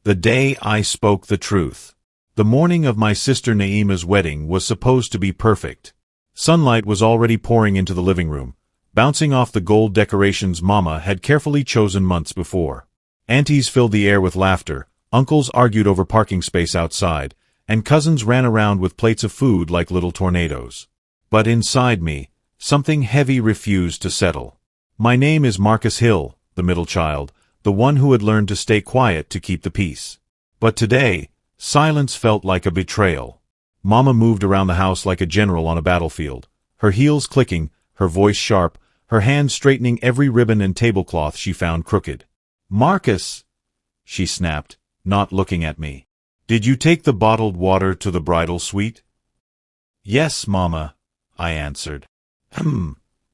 The day I spoke the truth. The morning of my sister Naima's wedding was supposed to be perfect. Sunlight was already pouring into the living room, bouncing off the gold decorations Mama had carefully chosen months before. Aunties filled the air with laughter, uncles argued over parking space outside, and cousins ran around with plates of food like little tornadoes. But inside me, something heavy refused to settle. My name is Marcus Hill, the middle child, the one who had learned to stay quiet to keep the peace. But today, silence felt like a betrayal. Mama moved around the house like a general on a battlefield, her heels clicking, her voice sharp, her hands straightening every ribbon and tablecloth she found crooked. "Marcus," she snapped, not looking at me. "Did you take the bottled water to the bridal suite?" "Yes, Mama," I answered.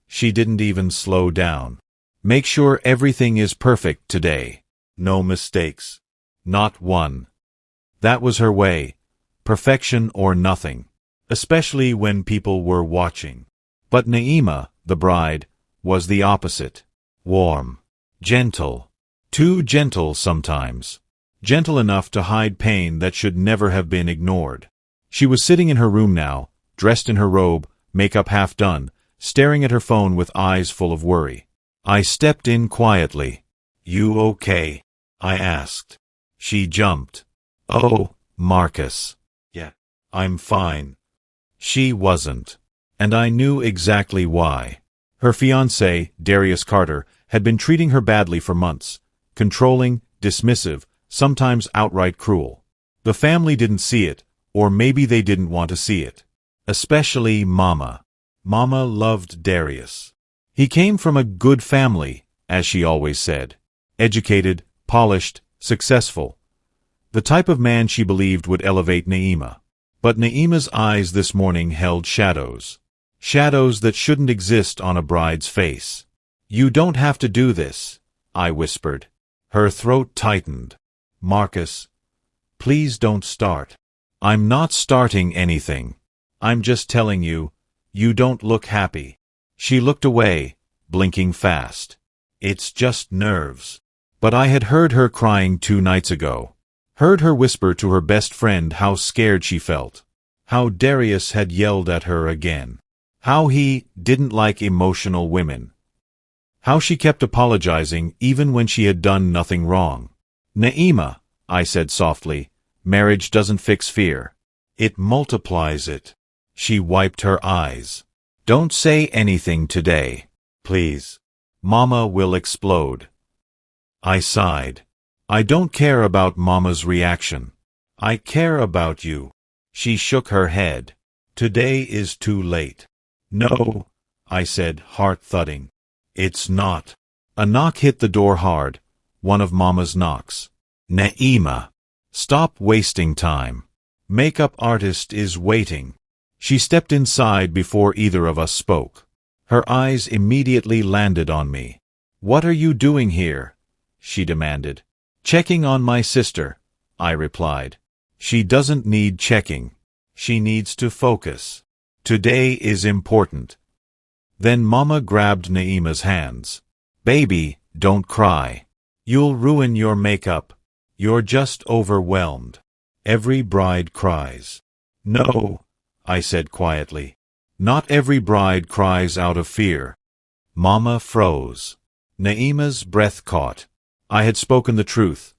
She didn't even slow down. "Make sure everything is perfect today. No mistakes. Not one." That was her way. Perfection or nothing. Especially when people were watching. But Naima, the bride, was the opposite. Warm. Gentle. Too gentle sometimes. Gentle enough to hide pain that should never have been ignored. She was sitting in her room now, dressed in her robe, makeup half done, staring at her phone with eyes full of worry. I stepped in quietly. "You okay?" I asked. She jumped. "Oh, Marcus." "Yeah, I'm fine." She wasn't. And I knew exactly why. Her fiancé, Darius Carter, had been treating her badly for months. Controlling, dismissive, sometimes outright cruel. The family didn't see it, or maybe they didn't want to see it. Especially Mama. Mama loved Darius. He came from a good family, as she always said. Educated, polished, successful. The type of man she believed would elevate Naima. But Naima's eyes this morning held shadows. Shadows that shouldn't exist on a bride's face. "You don't have to do this," I whispered. Her throat tightened. "Marcus, please don't start." "I'm not starting anything. I'm just telling you, you don't look happy." She looked away, blinking fast. "It's just nerves." But I had heard her crying 2 nights ago. Heard her whisper to her best friend how scared she felt. How Darius had yelled at her again. How he didn't like emotional women. How she kept apologizing even when she had done nothing wrong. "Naima," I said softly, "marriage doesn't fix fear. It multiplies it." She wiped her eyes. "Don't say anything today, please. Mama will explode." I sighed. "I don't care about Mama's reaction. I care about you." She shook her head. "Today is too late." "No," I said, heart thudding. "It's not." A knock hit the door hard, one of Mama's knocks. "Naima, stop wasting time. Makeup artist is waiting." She stepped inside before either of us spoke. Her eyes immediately landed on me. "What are you doing here?" she demanded. "Checking on my sister," I replied. "She doesn't need checking. She needs to focus. Today is important." Then Mama grabbed Naima's hands. "Baby, don't cry. You'll ruin your makeup. You're just overwhelmed. Every bride cries." "No," I said quietly. "Not every bride cries out of fear." Mama froze. Naima's breath caught. I had spoken the truth.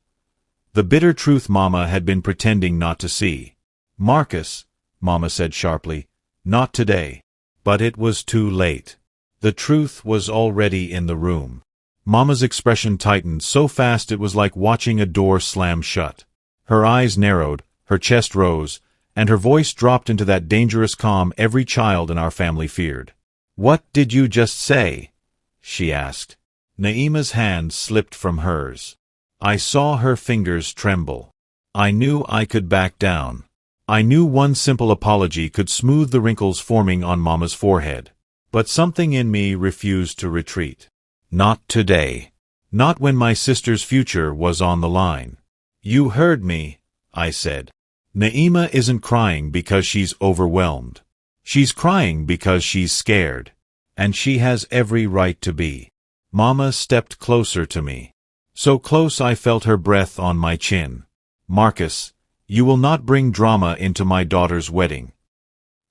The bitter truth Mama had been pretending not to see. "Marcus," Mama said sharply, "not today." But it was too late. The truth was already in the room. Mama's expression tightened so fast it was like watching a door slam shut. Her eyes narrowed, her chest rose, and her voice dropped into that dangerous calm every child in our family feared. "What did you just say?" she asked. Naima's hand slipped from hers. I saw her fingers tremble. I knew I could back down. I knew one simple apology could smooth the wrinkles forming on Mama's forehead. But something in me refused to retreat. Not today. Not when my sister's future was on the line. "You heard me," I said. "Naima isn't crying because she's overwhelmed. She's crying because she's scared. And she has every right to be." Mama stepped closer to me. So close I felt her breath on my chin. Marcus, you will not bring drama into my daughter's wedding.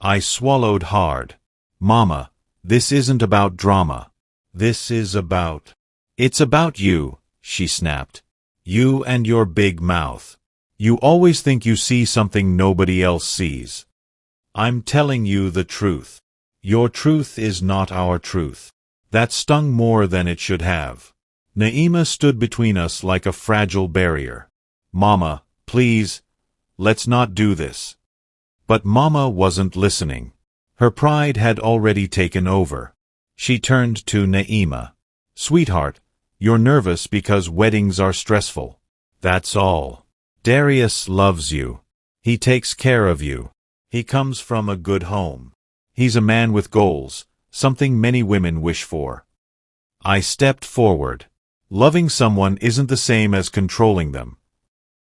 I swallowed hard. Mama, this isn't about drama. This is about... It's about you, she snapped. You and your big mouth. You always think you see something nobody else sees. I'm telling you the truth. Your truth is not our truth. That stung more than it should have. Naima stood between us like a fragile barrier. Mama, please, let's not do this. But Mama wasn't listening. Her pride had already taken over. She turned to Naima. Sweetheart, you're nervous because weddings are stressful. That's all. Darius loves you. He takes care of you. He comes from a good home. He's a man with goals, something many women wish for. I stepped forward. Loving someone isn't the same as controlling them.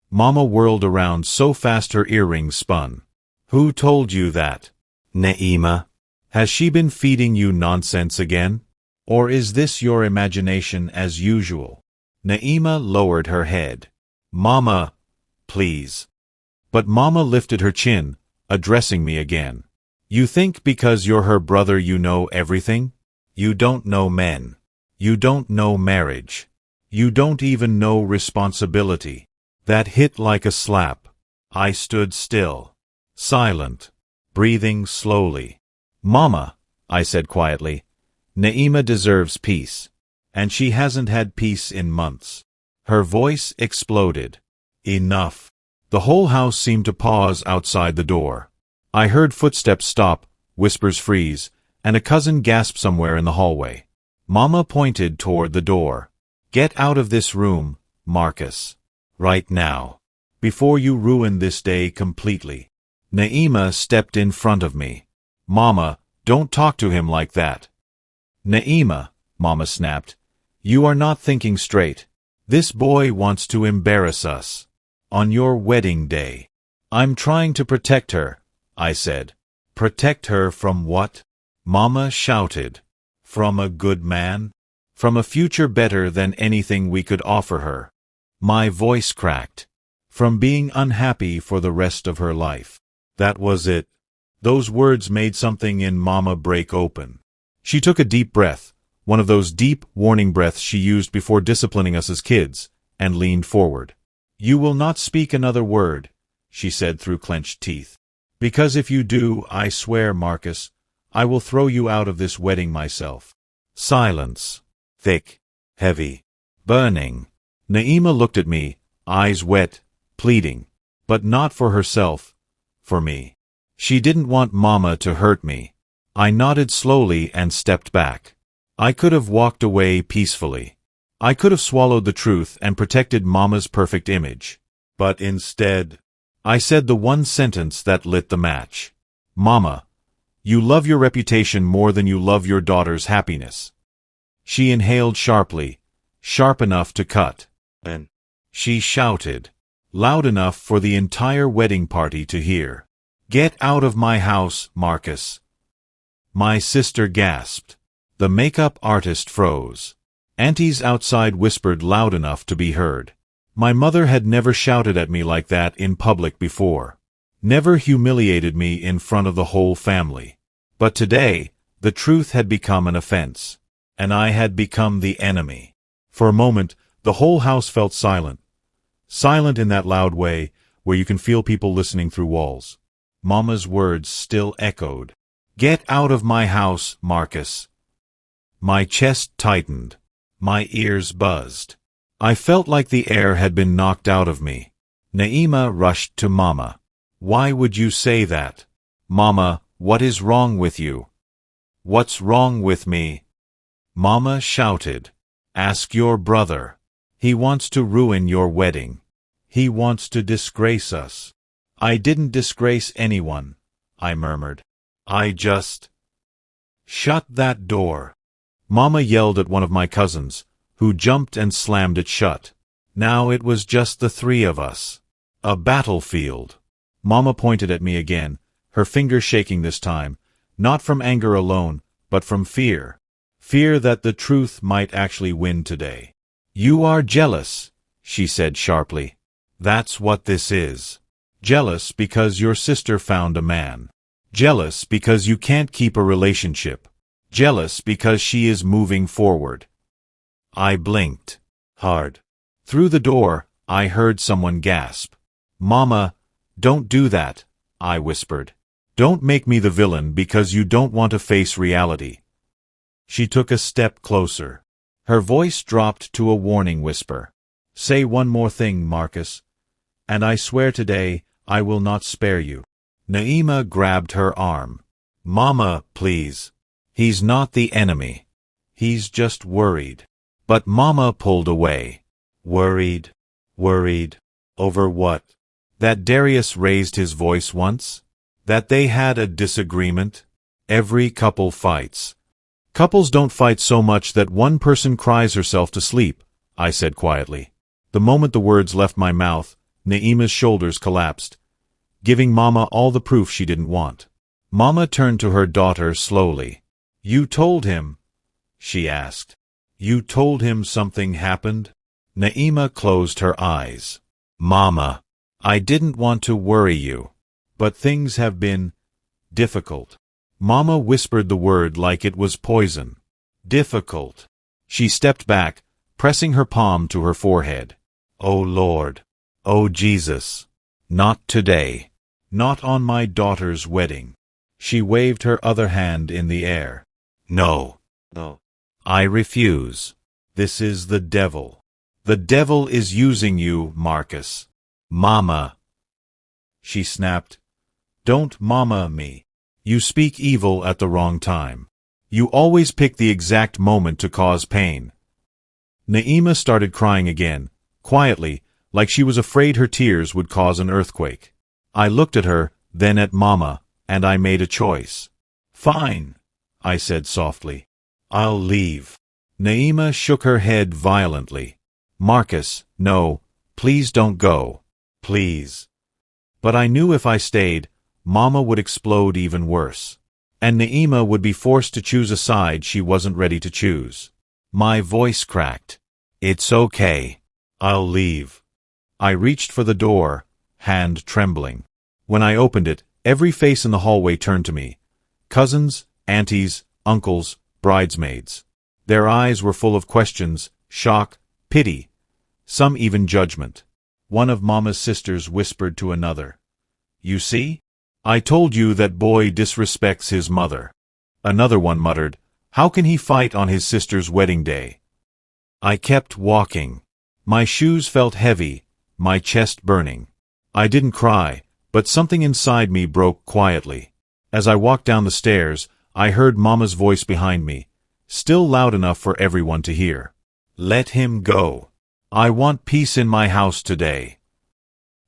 Mama whirled around so fast her earrings spun. Who told you that? Naima. Has she been feeding you nonsense again? Or is this your imagination as usual? Naima lowered her head. Mama, please. But Mama lifted her chin, addressing me again. You think because you're her brother you know everything? You don't know men. You don't know marriage. You don't even know responsibility. That hit like a slap. I stood still, silent, breathing slowly. Mama, I said quietly, Naima deserves peace. And she hasn't had peace in months. Her voice exploded. Enough. The whole house seemed to pause outside the door. I heard footsteps stop, whispers freeze, and a cousin gasp somewhere in the hallway. Mama pointed toward the door. Get out of this room, Marcus. Right now. Before you ruin this day completely. Naima stepped in front of me. Mama, don't talk to him like that. Naima, Mama snapped. You are not thinking straight. This boy wants to embarrass us. On your wedding day. I'm trying to protect her, I said. Protect her from what? Mama shouted. From a good man? From a future better than anything we could offer her. My voice cracked. From being unhappy for the rest of her life. That was it. Those words made something in Mama break open. She took a deep breath, one of those deep, warning breaths she used before disciplining us as kids, and leaned forward. You will not speak another word, she said through clenched teeth. Because if you do, I swear, Marcus, I will throw you out of this wedding myself. Silence. Thick. Heavy. Burning. Naima looked at me, eyes wet, pleading. But not for herself. For me. She didn't want Mama to hurt me. I nodded slowly and stepped back. I could have walked away peacefully. I could have swallowed the truth and protected Mama's perfect image. But instead, I said the one sentence that lit the match. Mama, you love your reputation more than you love your daughter's happiness. She inhaled sharply, sharp enough to cut. And she shouted, loud enough for the entire wedding party to hear. Get out of my house, Marcus. My sister gasped. The makeup artist froze. Aunties outside whispered loud enough to be heard. My mother had never shouted at me like that in public before. Never humiliated me in front of the whole family. But today, the truth had become an offense. And I had become the enemy. For a moment, the whole house felt silent. Silent in that loud way, where you can feel people listening through walls. Mama's words still echoed. Get out of my house, Marcus. My chest tightened. My ears buzzed. I felt like the air had been knocked out of me. Naima rushed to Mama. Why would you say that? Mama, what is wrong with you? What's wrong with me? Mama shouted. Ask your brother. He wants to ruin your wedding. He wants to disgrace us. I didn't disgrace anyone, I murmured. I just... Shut that door. Mama yelled at one of my cousins, who jumped and slammed it shut. Now it was just the three of us. A battlefield. Mama pointed at me again, her finger shaking this time, not from anger alone, but from fear. Fear that the truth might actually win today. You are jealous, she said sharply. That's what this is. Jealous because your sister found a man. Jealous because you can't keep a relationship. Jealous because she is moving forward. I blinked hard. Through the door, I heard someone gasp. Mama, don't do that, I whispered. Don't make me the villain because you don't want to face reality. She took a step closer. Her voice dropped to a warning whisper. Say one more thing, Marcus, and I swear today I will not spare you. Naima grabbed her arm. Mama, please. He's not the enemy. He's just worried. But Mama pulled away. Worried? Worried? Over what? That Darius raised his voice once? That they had a disagreement? Every couple fights. Couples don't fight so much that one person cries herself to sleep, I said quietly. The moment the words left my mouth, Naima's shoulders collapsed, giving Mama all the proof she didn't want. Mama turned to her daughter slowly. You told him? She asked. You told him something happened? Naima closed her eyes. Mama, I didn't want to worry you, but things have been difficult. Mama whispered the word like it was poison. Difficult. She stepped back, pressing her palm to her forehead. Oh Lord. Oh Jesus. Not today. Not on my daughter's wedding. She waved her other hand in the air. No. No. I refuse. This is the devil. The devil is using you, Marcus. Mama. She snapped. Don't mama me. You speak evil at the wrong time. You always pick the exact moment to cause pain. Naima started crying again, quietly, like she was afraid her tears would cause an earthquake. I looked at her, then at Mama, and I made a choice. Fine, I said softly. I'll leave. Naima shook her head violently. Marcus, no, please don't go. Please. But I knew if I stayed, Mama would explode even worse. And Naima would be forced to choose a side she wasn't ready to choose. My voice cracked. It's okay. I'll leave. I reached for the door, hand trembling. When I opened it, every face in the hallway turned to me. Cousins, aunties, uncles, bridesmaids. Their eyes were full of questions, shock, pity, some even judgment. One of Mama's sisters whispered to another. You see? I told you that boy disrespects his mother. Another one muttered, how can he fight on his sister's wedding day? I kept walking. My shoes felt heavy, my chest burning. I didn't cry, but something inside me broke quietly. As I walked down the stairs, I heard Mama's voice behind me, still loud enough for everyone to hear. Let him go. I want peace in my house today.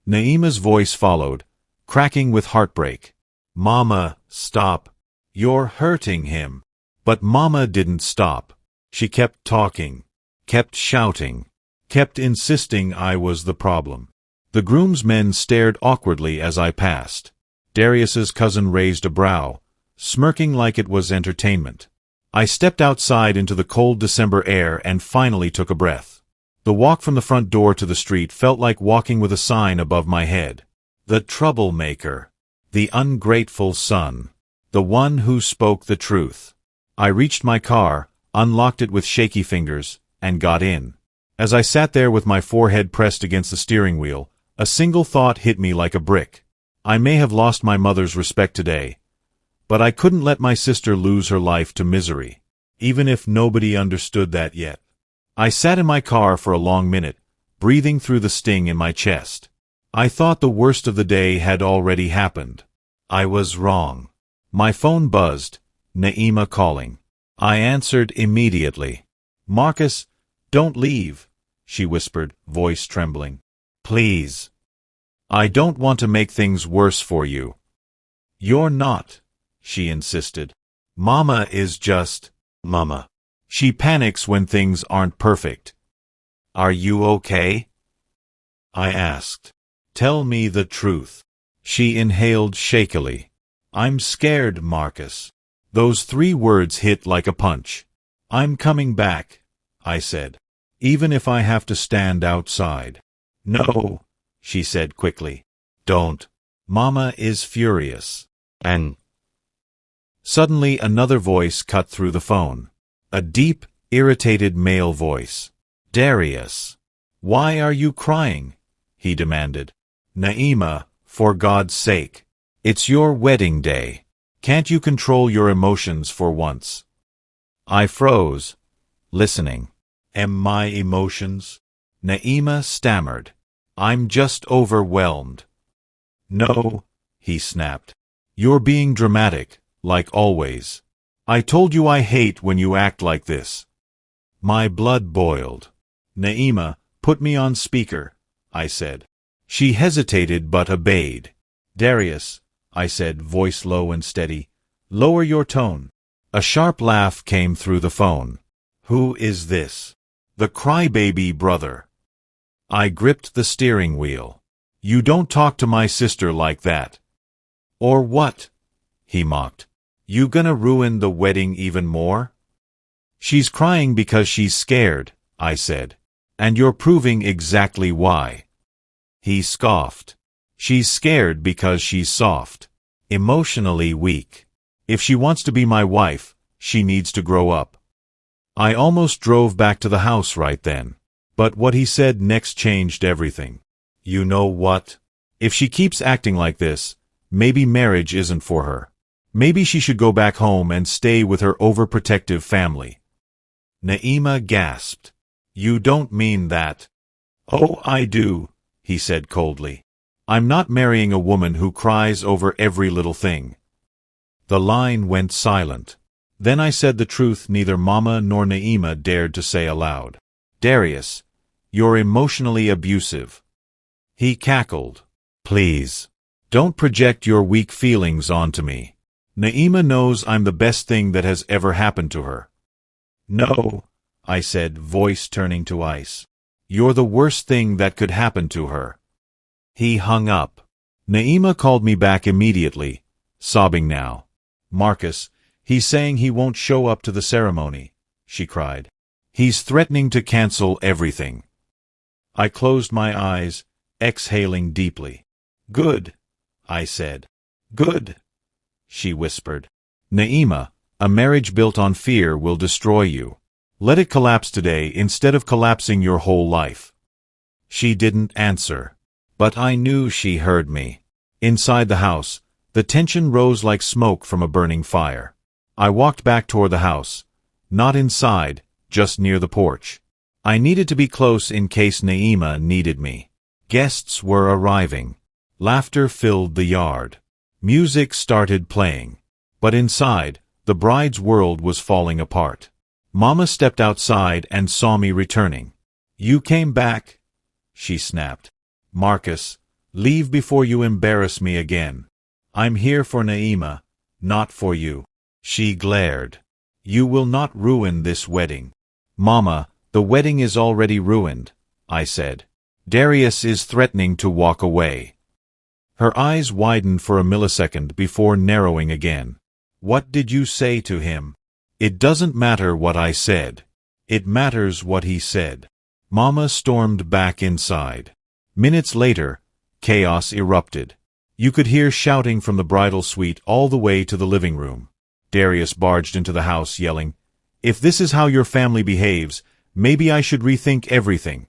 Naima's voice followed, cracking with heartbreak. Mama, stop. You're hurting him. But Mama didn't stop. She kept talking, kept shouting, kept insisting I was the problem. The groomsmen stared awkwardly as I passed. Darius's cousin raised a brow, smirking like it was entertainment. I stepped outside into the cold December air and finally took a breath. The walk from the front door to the street felt like walking with a sign above my head. The troublemaker. The ungrateful son. The one who spoke the truth. I reached my car, unlocked it with shaky fingers, and got in. As I sat there with my forehead pressed against the steering wheel, a single thought hit me like a brick. I may have lost my mother's respect today, but I couldn't let my sister lose her life to misery, even if nobody understood that yet. I sat in my car for a long minute, breathing through the sting in my chest. I thought the worst of the day had already happened. I was wrong. My phone buzzed, Naima calling. I answered immediately. Marcus, don't leave, she whispered, voice trembling. Please. I don't want to make things worse for you. You're not, she insisted. Mama is just Mama. She panics when things aren't perfect. Are you okay? I asked. Tell me the truth. She inhaled shakily. I'm scared, Marcus. Those 3 words hit like a punch. I'm coming back, I said. Even if I have to stand outside. No, she said quickly. Don't. Mama is furious. And suddenly another voice cut through the phone. A deep, irritated male voice. Darius. Why are you crying? He demanded. Naima, for God's sake. It's your wedding day. Can't you control your emotions for once? I froze, listening. Am my emotions? Naima stammered. I'm just overwhelmed. No, he snapped. You're being dramatic, like always. I told you I hate when you act like this. My blood boiled. Naima, put me on speaker, I said. She hesitated but obeyed. Darius, I said, voice low and steady, lower your tone. A sharp laugh came through the phone. Who is this? The crybaby brother. I gripped the steering wheel. You don't talk to my sister like that. Or what? He mocked. You gonna ruin the wedding even more? She's crying because she's scared, I said. And you're proving exactly why. He scoffed. She's scared because she's soft. Emotionally weak. If she wants to be my wife, she needs to grow up. I almost drove back to the house right then. But what he said next changed everything. You know what? If she keeps acting like this, maybe marriage isn't for her. Maybe she should go back home and stay with her overprotective family. Naima gasped. You don't mean that. Oh, I do, he said coldly. I'm not marrying a woman who cries over every little thing. The line went silent. Then I said the truth neither Mama nor Naima dared to say aloud. Darius, you're emotionally abusive. He cackled. Please, don't project your weak feelings onto me. Naima knows I'm the best thing that has ever happened to her. No, I said, voice turning to ice. You're the worst thing that could happen to her. He hung up. Naima called me back immediately, sobbing now. Marcus, he's saying he won't show up to the ceremony, she cried. He's threatening to cancel everything. I closed my eyes, exhaling deeply. Good, I said. Good, she whispered. Naima, a marriage built on fear will destroy you. Let it collapse today instead of collapsing your whole life. She didn't answer. But I knew she heard me. Inside the house, the tension rose like smoke from a burning fire. I walked back toward the house. Not inside, just near the porch. I needed to be close in case Naima needed me. Guests were arriving. Laughter filled the yard. Music started playing. But inside, the bride's world was falling apart. Mama stepped outside and saw me returning. You came back, she snapped. Marcus, leave before you embarrass me again. I'm here for Naima, not for you. She glared. You will not ruin this wedding. Mama, the wedding is already ruined, I said. Darius is threatening to walk away. Her eyes widened for a millisecond before narrowing again. What did you say to him? It doesn't matter what I said. It matters what he said. Mama stormed back inside. Minutes later, chaos erupted. You could hear shouting from the bridal suite all the way to the living room. Darius barged into the house yelling, If this is how your family behaves, maybe I should rethink everything.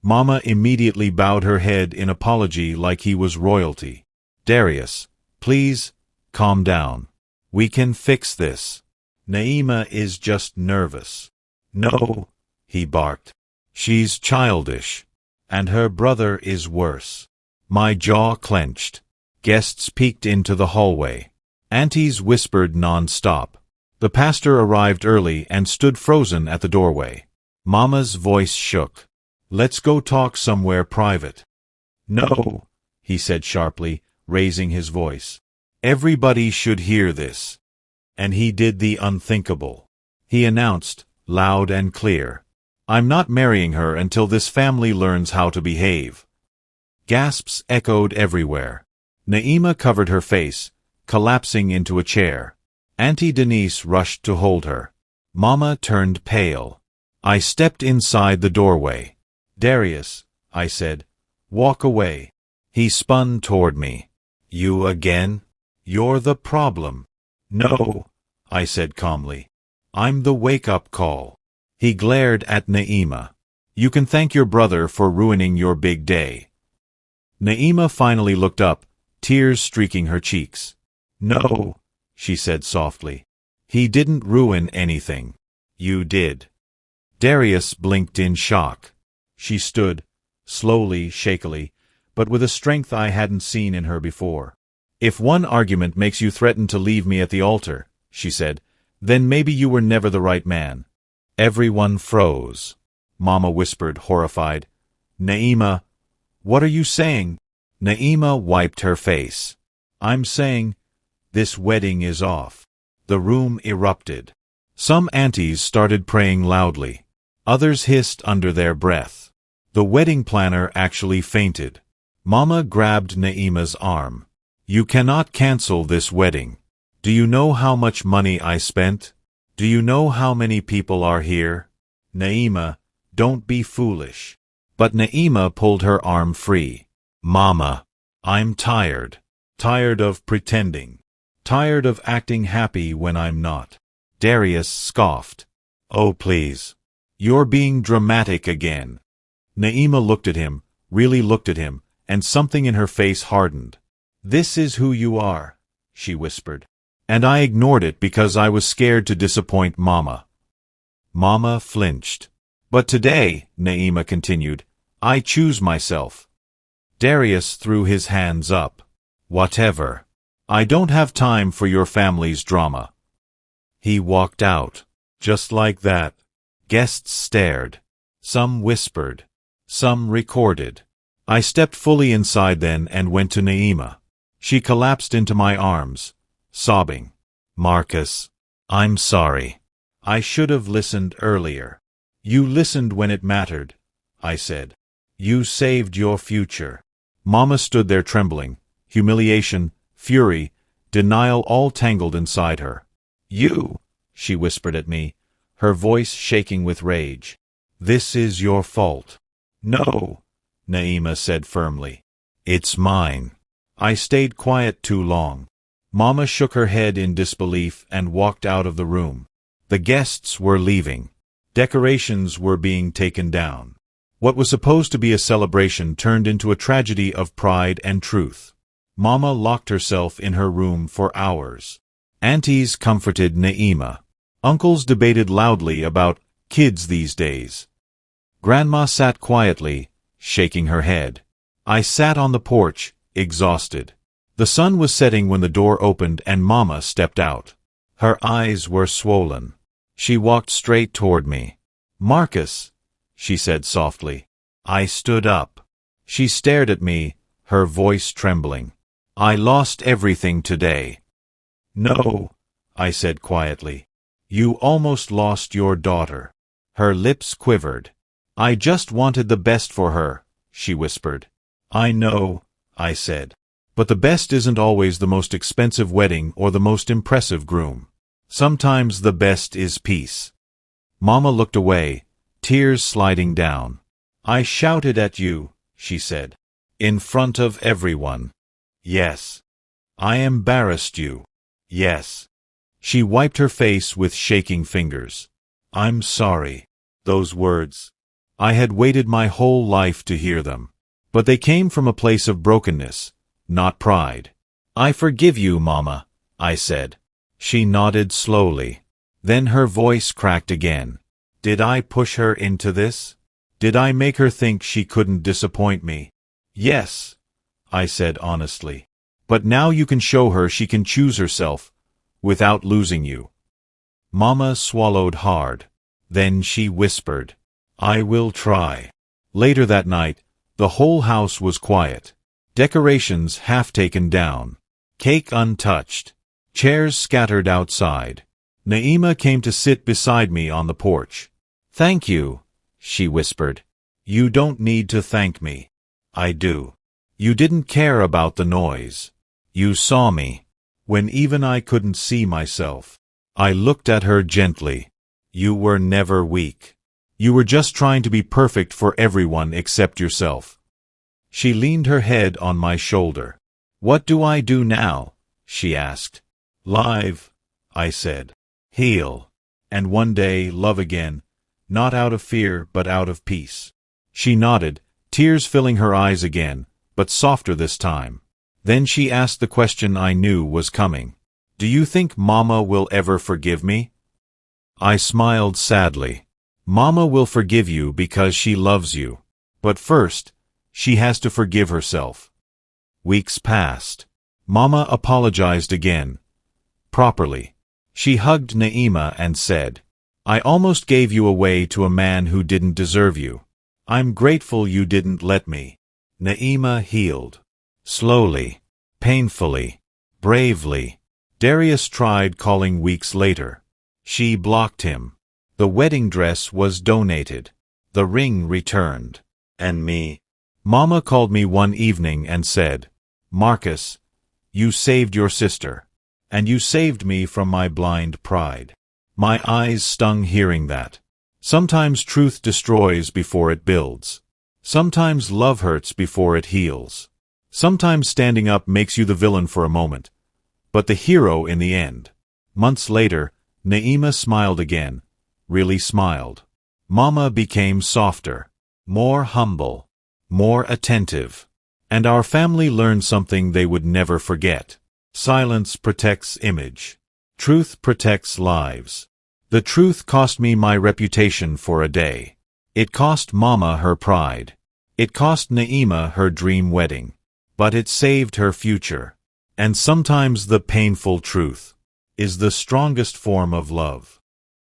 Mama immediately bowed her head in apology like he was royalty. Darius, please, calm down. We can fix this. Naima is just nervous. No, he barked. She's childish. And her brother is worse. My jaw clenched. Guests peeked into the hallway. Aunties whispered non-stop. The pastor arrived early and stood frozen at the doorway. Mama's voice shook. Let's go talk somewhere private. No, he said sharply, raising his voice. Everybody should hear this. And he did the unthinkable. He announced, loud and clear, I'm not marrying her until this family learns how to behave. Gasps echoed everywhere. Naima covered her face, collapsing into a chair. Auntie Denise rushed to hold her. Mama turned pale. I stepped inside the doorway. Darius, I said, Walk away. He spun toward me. You again? You're the problem. No, I said calmly. I'm the wake-up call. He glared at Naima. You can thank your brother for ruining your big day. Naima finally looked up, tears streaking her cheeks. No, she said softly. He didn't ruin anything. You did. Darius blinked in shock. She stood, slowly, shakily, but with a strength I hadn't seen in her before. If one argument makes you threaten to leave me at the altar, she said, then maybe you were never the right man. Everyone froze. Mama whispered, horrified. Naima, what are you saying? Naima wiped her face. I'm saying, this wedding is off. The room erupted. Some aunties started praying loudly. Others hissed under their breath. The wedding planner actually fainted. Mama grabbed Naima's arm. You cannot cancel this wedding. Do you know how much money I spent? Do you know how many people are here? Naima, don't be foolish. But Naima pulled her arm free. Mama, I'm tired. Tired of pretending. Tired of acting happy when I'm not. Darius scoffed. Oh, please. You're being dramatic again. Naima looked at him, really looked at him, and something in her face hardened. This is who you are, she whispered. And I ignored it because I was scared to disappoint Mama. Mama flinched. But today, Naima continued, I choose myself. Darius threw his hands up. Whatever. I don't have time for your family's drama. He walked out. Just like that. Guests stared. Some whispered. Some recorded. I stepped fully inside then and went to Naima. She collapsed into my arms, sobbing. Marcus, I'm sorry. I should have listened earlier. You listened when it mattered, I said. You saved your future. Mama stood there trembling, humiliation, fury, denial all tangled inside her. You, she whispered at me, her voice shaking with rage. This is your fault. No, Naima said firmly. It's mine. I stayed quiet too long. Mama shook her head in disbelief and walked out of the room. The guests were leaving. Decorations were being taken down. What was supposed to be a celebration turned into a tragedy of pride and truth. Mama locked herself in her room for hours. Aunties comforted Naima. Uncles debated loudly about kids these days. Grandma sat quietly, shaking her head. I sat on the porch, exhausted. The sun was setting when the door opened and Mama stepped out. Her eyes were swollen. She walked straight toward me. Marcus, she said softly. I stood up. She stared at me, her voice trembling. I lost everything today. No, I said quietly. You almost lost your daughter. Her lips quivered. I just wanted the best for her, she whispered. I know, I said. But the best isn't always the most expensive wedding or the most impressive groom. Sometimes the best is peace. Mama looked away, tears sliding down. I shouted at you, she said. In front of everyone. Yes. I embarrassed you. Yes. She wiped her face with shaking fingers. I'm sorry. Those words. I had waited my whole life to hear them. But they came from a place of brokenness, not pride. I forgive you, Mama, I said. She nodded slowly. Then her voice cracked again. Did I push her into this? Did I make her think she couldn't disappoint me? Yes, I said honestly. But now you can show her she can choose herself, without losing you. Mama swallowed hard. Then she whispered, I will try. Later that night, the whole house was quiet. Decorations half taken down. Cake untouched. Chairs scattered outside. Naima came to sit beside me on the porch. Thank you, she whispered. You don't need to thank me. I do. You didn't care about the noise. You saw me. When even I couldn't see myself. I looked at her gently. You were never weak. You were just trying to be perfect for everyone except yourself. She leaned her head on my shoulder. "What do I do now?" she asked. "Live," I said. "Heal. And one day love again, not out of fear but out of peace." She nodded, tears filling her eyes again, but softer this time. Then she asked the question I knew was coming. "Do you think Mama will ever forgive me?" I smiled sadly. "Mama will forgive you because she loves you. But first, she has to forgive herself." Weeks passed. Mama apologized again. Properly. She hugged Naima and said, "I almost gave you away to a man who didn't deserve you. I'm grateful you didn't let me." Naima healed. Slowly, painfully, bravely. Darius tried calling weeks later. She blocked him. The wedding dress was donated. The ring returned. And me? Mama called me one evening and said, "Marcus, you saved your sister. And you saved me from my blind pride." My eyes stung hearing that. Sometimes truth destroys before it builds. Sometimes love hurts before it heals. Sometimes standing up makes you the villain for a moment, but the hero in the end. Months later, Naima smiled again, really smiled. Mama became softer, more humble, more attentive. And our family learned something they would never forget. Silence protects image. Truth protects lives. The truth cost me my reputation for a day. It cost Mama her pride. It cost Naima her dream wedding. But it saved her future. And sometimes the painful truth is the strongest form of love.